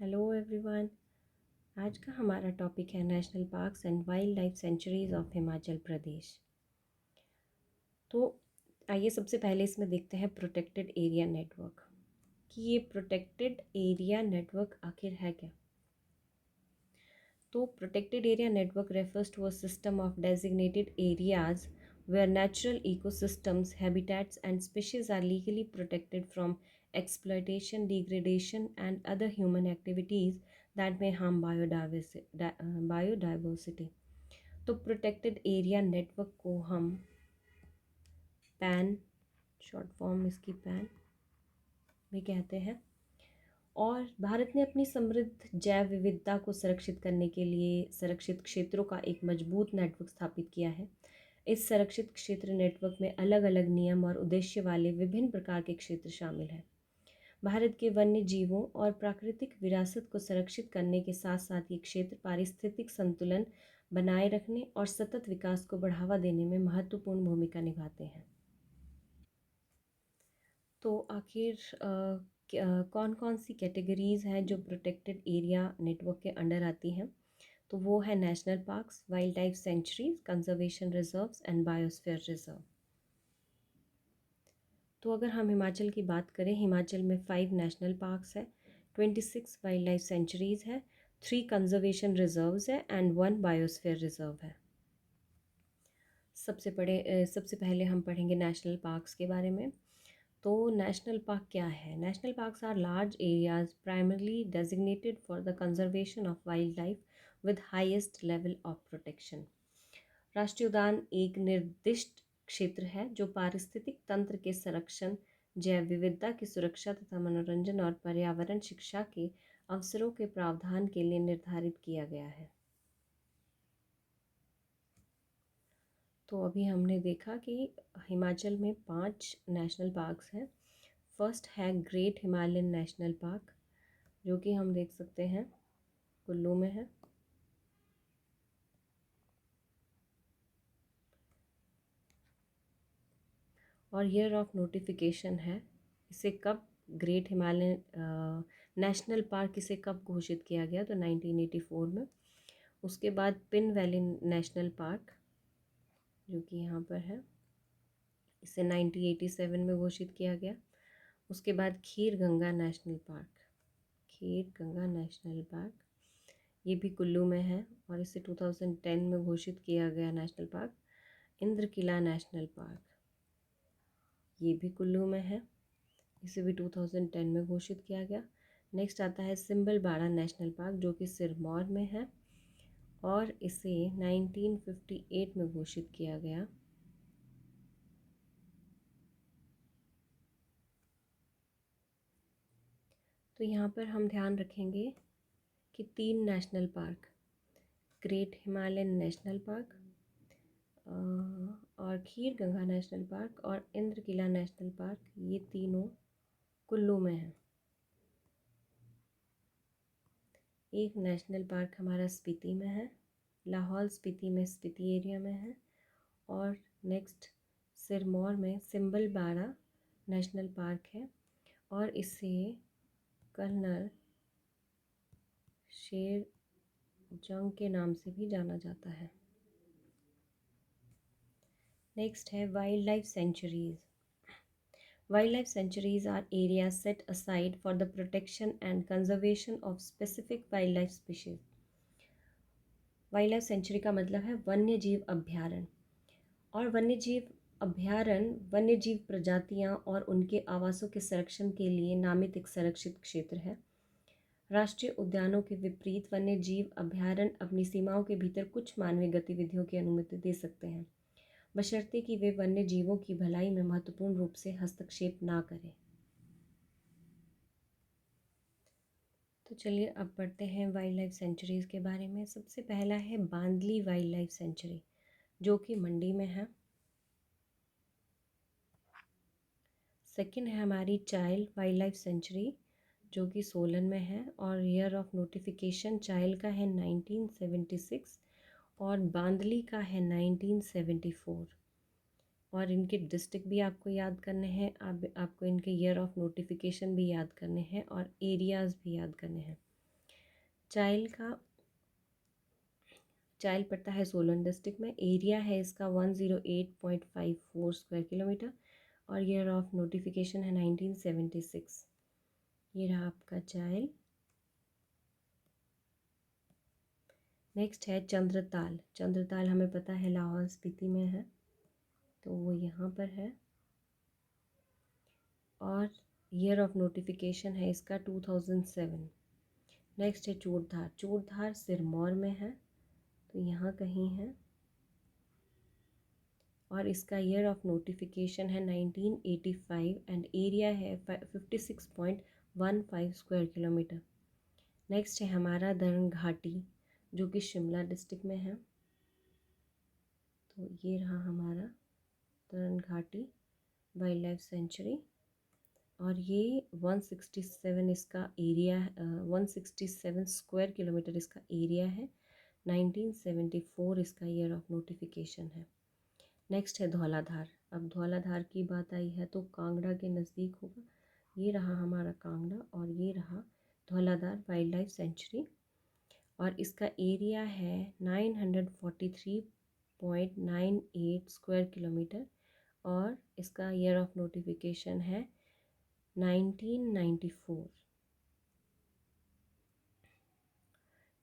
Hello everyone. आज का हमारा टॉपिक है national parks and wildlife sanctuaries of Himachal Pradesh. तो आइए सबसे पहले इसमें देखते हैं प्रोटेक्टेड एरिया नेटवर्क कि ये प्रोटेक्टेड एरिया नेटवर्क आखिर है क्या। तो protected area network refers to a system of designated areas where natural ecosystems, habitats, and species are legally protected from exploitation, degradation, and other human activities that may harm biodiversity. तो protected area network को हम pan, short form इसकी pan भी कहते हैं। और भारत ने अपनी समृद्ध जैव विविधता को संरक्षित करने के लिए संरक्षित क्षेत्रों का एक मजबूत नेटवर्क स्थापित किया है। इस संरक्षित क्षेत्र नेटवर्क में अलग अलग नियम और उद्देश्य वाले विभिन्न प्रकार के क्षेत्र शामिल हैं। भारत के वन्य जीवों और प्राकृतिक विरासत को संरक्षित करने के साथ साथ ये क्षेत्र पारिस्थितिक संतुलन बनाए रखने और सतत विकास को बढ़ावा देने में महत्वपूर्ण भूमिका निभाते हैं। तो आखिर कौन कौन सी कैटेगरीज़ हैं जो प्रोटेक्टेड एरिया नेटवर्क के अंडर आती हैं। तो वो है national parks, wild life sanctuaries, conservation reserves and biosphere reserve. तो अगर हम हिमाचल की बात करें, हिमाचल में 5 नेशनल पार्क्स है, 26 वाइल्ड लाइफ सेंचुरीज़ है, 3 कंजर्वेशन रिजर्व्स है एंड 1 बायोस्फीयर रिजर्व है। सबसे पहले हम पढ़ेंगे नेशनल पार्क्स के बारे में। तो नेशनल पार्क क्या है? National parks are large areas primarily designated for the conservation of wildlife with highest level of protection. राष्ट्रीय उद्यान एक निर्दिष्ट क्षेत्र है जो पारिस्थितिक तंत्र के संरक्षण, जैव विविधता की सुरक्षा तथा मनोरंजन और पर्यावरण शिक्षा के अवसरों के प्रावधान के लिए निर्धारित किया गया है। तो अभी हमने देखा कि हिमाचल में 5 नेशनल पार्क्स हैं। फर्स्ट है ग्रेट हिमालयन नेशनल पार्क, जो कि हम देख सकते हैं कुल्लू में है। और ईयर ऑफ नोटिफिकेशन है, इसे कब ग्रेट हिमालयन नेशनल पार्क इसे कब घोषित किया गया? तो 1984 में। उसके बाद पिन वैली नेशनल पार्क, जो कि यहाँ पर है, इसे 1987 में घोषित किया गया। उसके बाद खीर गंगा नेशनल पार्क, खीर गंगा नेशनल पार्क ये भी कुल्लू में है और इसे 2010 में घोषित किया गया नेशनल पार्क। इंद्र किला नेशनल पार्क ये भी कुल्लू में है, इसे भी 2010 में घोषित किया गया। नेक्स्ट आता है सिम्बलबाड़ा नेशनल पार्क, जो कि सिरमौर में है और इसे 1958 में घोषित किया गया। तो यहाँ पर हम ध्यान रखेंगे कि 3 national park, great Himalayan national park और खीर गंगा नेशनल पार्क और इंद्र किला नेशनल पार्क, ये तीनों कुल्लू में है। एक नेशनल पार्क हमारा स्पीति में है, लाहौल स्पीति में स्पीति एरिया में है। और नेक्स्ट सिरमौर में सिम्बलबाड़ा नेशनल पार्क है और इसे कर्नल शेर जंग के नाम से भी जाना जाता है। नेक्स्ट है wild life sanctuaries. Wild life sanctuaries are areas set aside for the protection and conservation of specific wildlife species. Wild life sanctuary का मतलब है वन्य जीव अभ्यारण्य। और वन्य जीव अभ्यारण्य वन्य जीव प्रजातियां और उनके आवासों के संरक्षण के लिए नामित एक संरक्षित क्षेत्र है। राष्ट्रीय उद्यानों के विपरीत वन्य जीव अभ्यारण्य अपनी सीमाओं के भीतर कुछ मानवीय गतिविधियों की अनुमति दे सकते हैं, बशर्ते कि वे वन्य जीवों की भलाई में महत्वपूर्ण रूप से हस्तक्षेप ना करें। तो चलिए अब पढ़ते हैं वाइल्ड लाइफ सेंचुरीज़ के बारे में। सबसे पहला है बांदली वाइल्ड लाइफ सेंचुरी, जो कि मंडी में है। सेकंड है हमारी चाइल वाइल्ड लाइफ सेंचुरी, जो कि सोलन में है और ईयर ऑफ नोटिफिकेशन चाइल का है 1976 और बांदली का है 1974। और इनके डिस्ट्रिक्ट भी आपको याद करने हैं, आपको इनके ईयर ऑफ नोटिफिकेशन भी याद करने हैं और एरियाज़ भी याद करने हैं। चाइल पड़ता है सोलन डिस्ट्रिक्ट में। एरिया है इसका 108.54 स्क्वायर किलोमीटर और ईयर ऑफ नोटिफिकेशन है 1976। ये रहा आपका चाइल। नेक्स्ट है चंद्रताल। चंद्रताल हमें पता है लाहौल स्पीति में है, तो वो यहाँ पर है और ईयर ऑफ नोटिफिकेशन है इसका 2007। नेक्स्ट है चूड़धार। चूड़धार सिरमौर में है, तो यहाँ कहीं है और इसका ईयर ऑफ नोटिफिकेशन है 1985 एंड एरिया है 56.15 स्क्वायर किलोमीटर। नेक्स्ट है हमारा दरन घाटी जो कि शिमला डिस्ट्रिक्ट में है, तो ये रहा हमारा दरन घाटी वाइल्ड लाइफ सेंचुरी और ये 167 इसका एरिया 167 स्क्वायर किलोमीटर इसका एरिया है। 1974 इसका ईयर ऑफ नोटिफिकेशन है। नेक्स्ट है धौलाधार। अब धौलाधार की बात आई है तो कांगड़ा के नज़दीक होगा। ये रहा हमारा कांगड़ा और ये रहा धौलाधार वाइल्ड लाइफ सेंचुरी और इसका एरिया है 943.98 स्क्वायर किलोमीटर और इसका ईयर ऑफ नोटिफिकेशन है 1994।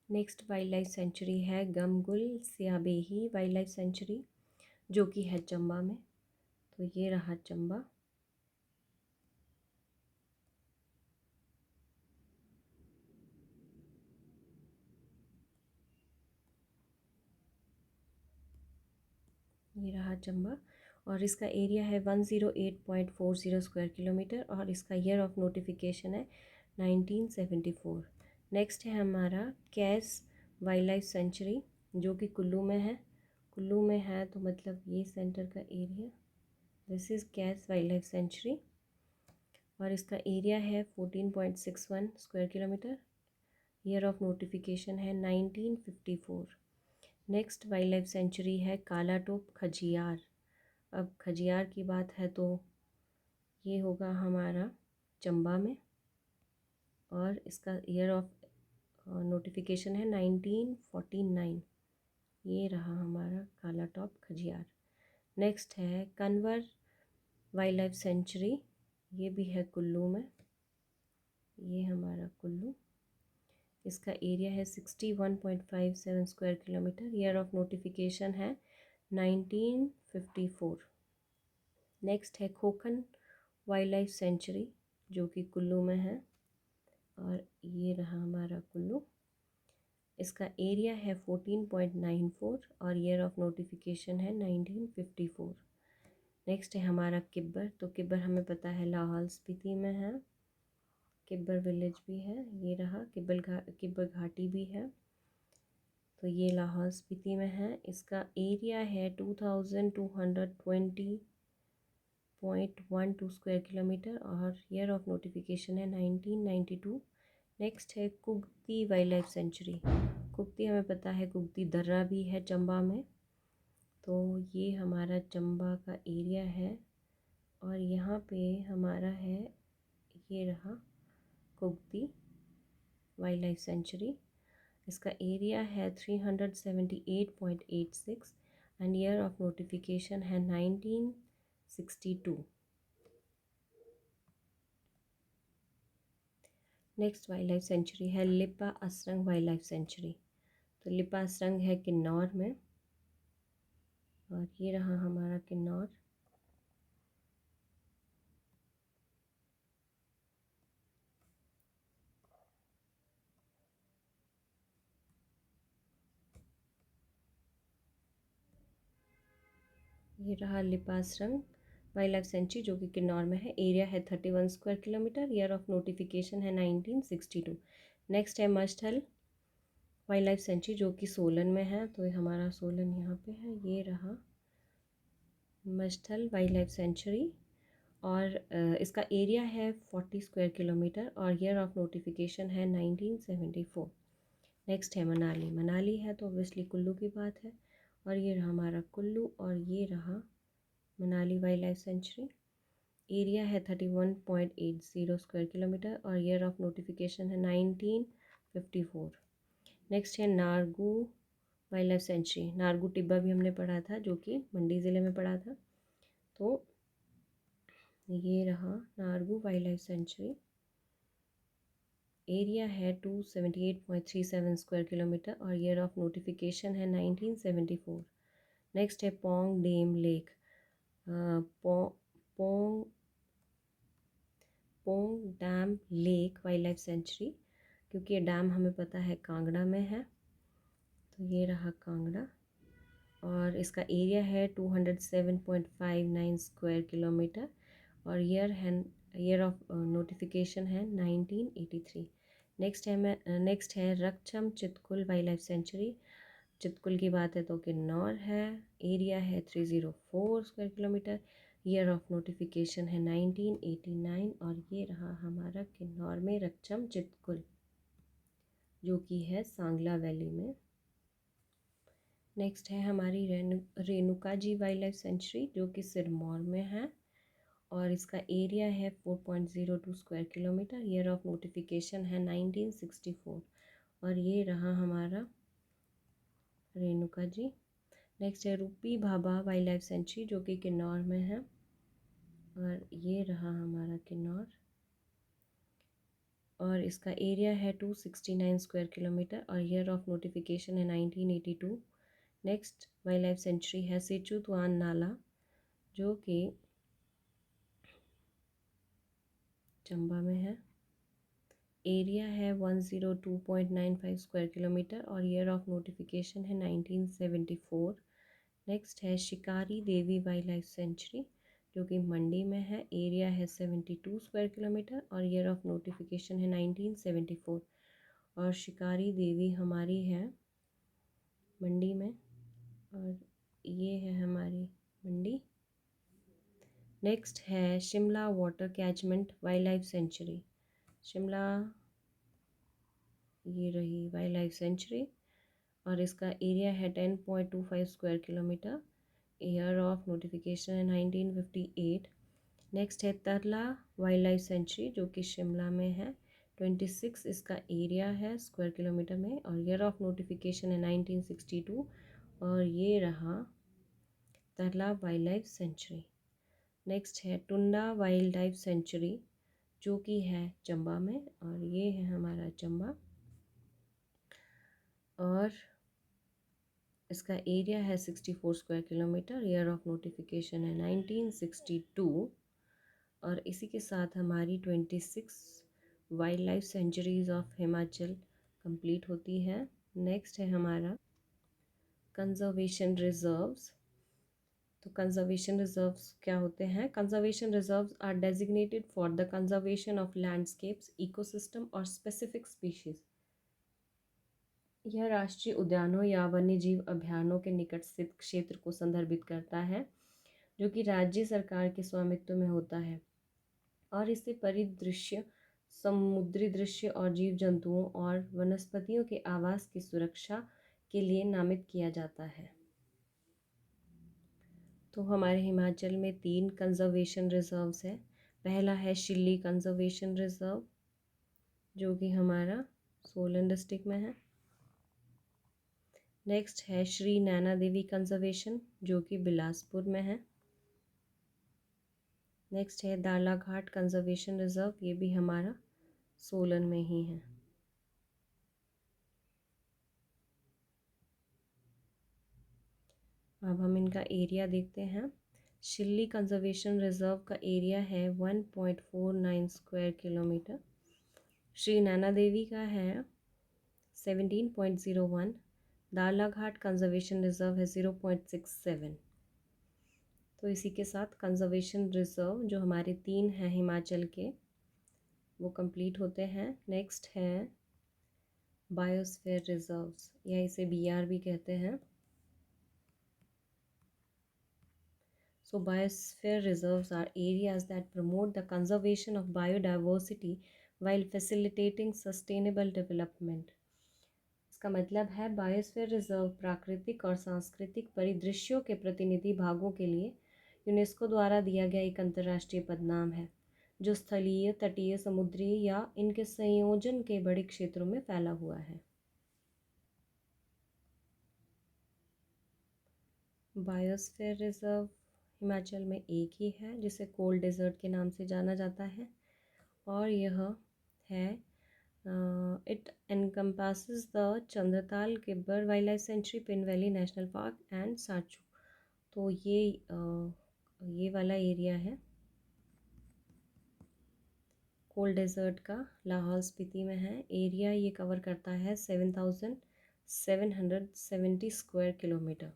नेक्स्ट वाइल्ड लाइफ सेंचुरी है गमगुल सियाबेही वाइल्ड लाइफ सेंचुरी जो कि है चंबा में, तो ये रहा चंबा। ये रहा चंबा और इसका एरिया है 108.40 स्क्वायर किलोमीटर और इसका ईयर ऑफ नोटिफिकेशन है 1974। नेक्स्ट है हमारा कैस वाइल्ड लाइफ सेंचुरी जो कि कुल्लू में है। कुल्लू में है तो मतलब ये सेंटर का area, this is Kais wildlife sanctuary और इसका एरिया है 14.61 square kilometre. Year of notification है 1954। नेक्स्ट वाइल्ड लाइफ सेंचुरी है कालाटोप खजियार। अब खजियार की बात है तो ये होगा हमारा चंबा में और इसका ईयर ऑफ नोटिफिकेशन है 1949। ये रहा हमारा कालाटॉप खजियार। नेक्स्ट है कन्वर वाइल्ड लाइफ सेंचुरी, ये भी है कुल्लू में। ये हमारा कुल्लू, इसका एरिया है 61.57 square kilometre. Year of notification है 1954। नेक्स्ट है खोखन वाइल्ड लाइफ सेंचुरी जो कि कुल्लू में है और ये रहा हमारा कुल्लू। इसका एरिया है 14.94 और ईयर ऑफ नोटिफिकेशन है 1954। नेक्स्ट है हमारा किब्बर। तो किब्बर हमें पता है लाहौल स्पीति में है, किब्बर विलेज भी है। ये रहा किब्बर घाटी भी है, तो ये लाहौल स्पीति में है। इसका एरिया है 2220.12 स्क्वायर किलोमीटर और ईयर ऑफ नोटिफिकेशन है 1992। नेक्स्ट है Kugti wild life sanctuary. Kugti हमें पता है कुगती दर्रा भी है चंबा में, तो ये हमारा चंबा का एरिया है और यहाँ पे हमारा है ये रहा कुगती वाइल्ड लाइफ सेंचुरी। इसका एरिया है 378.86 एंड ईयर ऑफ नोटिफिकेशन है 1962। नेक्स्ट वाइल्ड लाइफ सेंचुरी है लिपा असरंग वाइल्ड लाइफ सेंचुरी। तो लिपा असरंग है किन्नौर में और ये रहा हमारा किन्नौर। ये रहा लिपा असरंग वाइल्ड लाइफ सेंचुरी जो कि किन्नौर में है। एरिया है 31 square kilometre. Year of notification है 1962। नेक्स्ट है मष्टल वाइल्ड लाइफ सेंचुरी जो कि सोलन में है, तो ये हमारा सोलन यहाँ पे है। ये रहा मष्टल वाइल्ड लाइफ सेंचुरी और इसका एरिया है 40 स्क्वायर किलोमीटर और ईयर ऑफ नोटिफिकेशन है 1974। नेक्स्ट है मनाली। मनाली है तो ऑब्वियसली कुल्लू की बात है और ये रहा हमारा कुल्लू और ये रहा Manali wild life sanctuary. Area है 31.80 स्क्वायर किलोमीटर और ईयर ऑफ नोटिफिकेशन है 1954। नेक्स्ट है नारगू वाइल्ड लाइफ सेंचुरी। नारगू टिब्बा भी हमने पढ़ा था, जो कि मंडी ज़िले में पढ़ा था। तो ये रहा Nargu wildlife sanctuary. Area है 278.37 स्क्वायर किलोमीटर और ईयर ऑफ नोटिफिकेशन है 1974। नेक्स्ट है Pong dam lake. Pong Pong dam lake wildlife sanctuary, क्योंकि ये डैम हमें पता है कांगड़ा में है। तो ये रहा कांगड़ा और इसका एरिया है 207.59 स्क्वायर किलोमीटर और ईयर ऑफ नोटिफिकेशन है 1983। नेक्स्ट है Raksham Chitkul wild life sanctuary. Chitkul की बात है तो किन्नौर है। एरिया है 304 square kilometre. Year of notification है 1989 और ये रहा हमारा किन्नौर में रक्षम चितकुल, जो कि है सांगला वैली में। नेक्स्ट है हमारी Renuka ji wild life sanctuary, जो कि सिरमौर में है और इसका एरिया है 4.02 square kilometre. Year of notification है 1964 और ये रहा हमारा रेणुका जी। नेक्स्ट है रूपी भाभा वाइल्ड लाइफ सेंचुरी, जो कि किन्नौर में है और ये रहा हमारा किन्नौर और इसका एरिया है 269 स्क्वायर किलोमीटर और ईयर ऑफ नोटिफिकेशन है 1982। नेक्स्ट वाइल्ड लाइफ सेंचुरी है सेचुतवान नाला, जो कि चंबा में है। एरिया है 102.95 स्क्वायर किलोमीटर और ईयर ऑफ नोटिफिकेशन है 1974। नेक्स्ट है शिकारी देवी वाइल्ड लाइफ सेंचुरी, जो कि मंडी में है। एरिया है 72 स्क्वायर किलोमीटर और ईयर ऑफ नोटिफिकेशन है 1974 और शिकारी देवी हमारी है मंडी में और ये है हमारी मंडी। नेक्स्ट है Shimla water catchment wild life sanctuary. Shimla ये रही वाइल्ड लाइफ सेंचुरी और इसका एरिया है 10.25 square kilometre. Year of notification है 1958। नेक्स्ट है तरला वाइल्ड लाइफ सेंचुरी, जो कि शिमला में है। 26 इसका एरिया है स्क्वायर किलोमीटर में और ईयर ऑफ नोटिफिकेशन है 1962 और ये रहा तरला वाइल्ड लाइफ सेंचुरी। नेक्स्ट है टुंडा वाइल्ड लाइफ सेंचुरी, जो कि है चंबा में और ये है हमारा चंबा और इसका एरिया है 64 square kilometre. Year of notification है 1962 और इसी के साथ हमारी 26 wildlife sanctuaries of Himachal complete होती है। नेक्स्ट है हमारा कंजर्वेशन रिजर्व्स। तो कंजर्वेशन रिजर्व्स क्या होते हैं? Conservation reserves are designated for the conservation of landscapes, ecosystem और स्पेसिफिक स्पीशीज़। यह राष्ट्रीय उद्यानों या वन्यजीव अभयारण्यों के निकट स्थित क्षेत्र को संदर्भित करता है, जो कि राज्य सरकार के स्वामित्व में होता है और इससे परिदृश्य, समुद्री दृश्य और जीव जंतुओं और वनस्पतियों के आवास की सुरक्षा के लिए नामित किया जाता है। तो हमारे हिमाचल में 3 कंजर्वेशन रिजर्व्स है। पहला है शिल्ली कंजर्वेशन रिजर्व, जो कि हमारा सोलन डिस्ट्रिक्ट में है। नेक्स्ट है श्री नैना देवी कंजर्वेशन, जो कि बिलासपुर में है। नेक्स्ट है दालाघाट कंजर्वेशन रिजर्व, ये भी हमारा सोलन में ही है। अब हम इनका एरिया देखते हैं। शिल्ली कंजर्वेशन रिजर्व का एरिया है 1.49 स्क्वायर किलोमीटर। श्री नैना देवी का है 17.01। दालाघाट कंजर्वेशन रिजर्व है 0.67। तो इसी के साथ कंजर्वेशन रिजर्व जो हमारे 3 हैं हिमाचल के, वो कंप्लीट होते हैं। नेक्स्ट है बायोस्फीयर रिजर्व्स, या इसे BR भी कहते हैं। So biosphere reserves are areas that promote the conservation of biodiversity while facilitating sustainable development. इसका मतलब है बायोस्फीयर रिजर्व प्राकृतिक और सांस्कृतिक परिदृश्यों के प्रतिनिधि भागों के लिए यूनेस्को द्वारा दिया गया एक अंतर्राष्ट्रीय पदनाम है, जो स्थलीय, तटीय, समुद्री या इनके संयोजन के बड़े क्षेत्रों में फैला हुआ है। बायोस्फीयर रिजर्व हिमाचल में एक ही है जिसे कोल्ड डेजर्ट के नाम से जाना जाता है, और यह है it encompasses the Chandratal Kibber wildlife sanctuary, Pin valley national park and Sachu. तो ये वाला एरिया है कोल्ड डेजर्ट का, लाहौल स्पीति में है। एरिया ये कवर करता है 7,770 स्क्वायर किलोमीटर,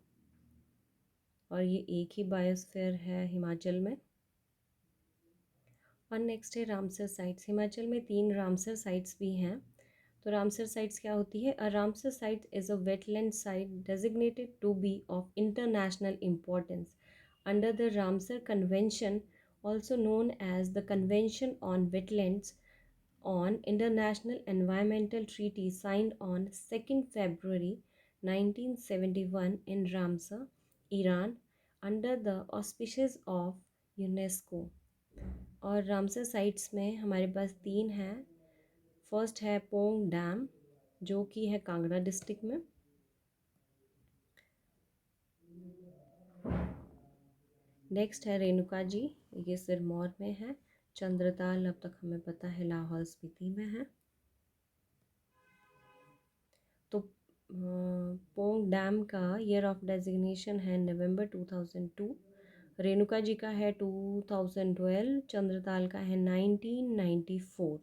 और ये एक ही बायोस्फीयर है हिमाचल में। और नेक्स्ट है रामसर साइट्स। हिमाचल में 3 रामसर साइट्स भी हैं। तो रामसर साइट्स क्या होती है? A Ramsar site is a wetland site designated to be of international importance under the Ramsar convention, also known as the Convention on Wetlands, on International Environmental Treaty signed on 2nd February 1971 in Ramsar, Iran, under the auspices of UNESCO। और Ramsar sites में हमारे पास 3 हैं। First है Pong dam, जो कि है Kangra district में। Next है रेणुका जी, ये सिरमौर में है। चंद्रताल अब तक हमें पता है लाहौल स्पीति में है। तो पोंग डैम का ईयर ऑफ डेजिग्नेशन है नवंबर 2002, रेणुका जी का है 2012, चंद्रताल का है 1994।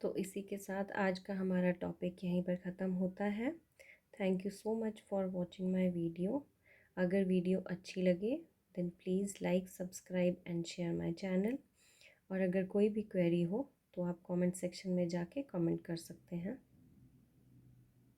तो इसी के साथ आज का हमारा टॉपिक यहीं पर ख़त्म होता है। Thank you so much for watching my video. अगर वीडियो अच्छी लगे then please like, subscribe and share my channel. और अगर कोई भी क्वेरी हो तो आप कमेंट सेक्शन में जाके कमेंट कर सकते हैं।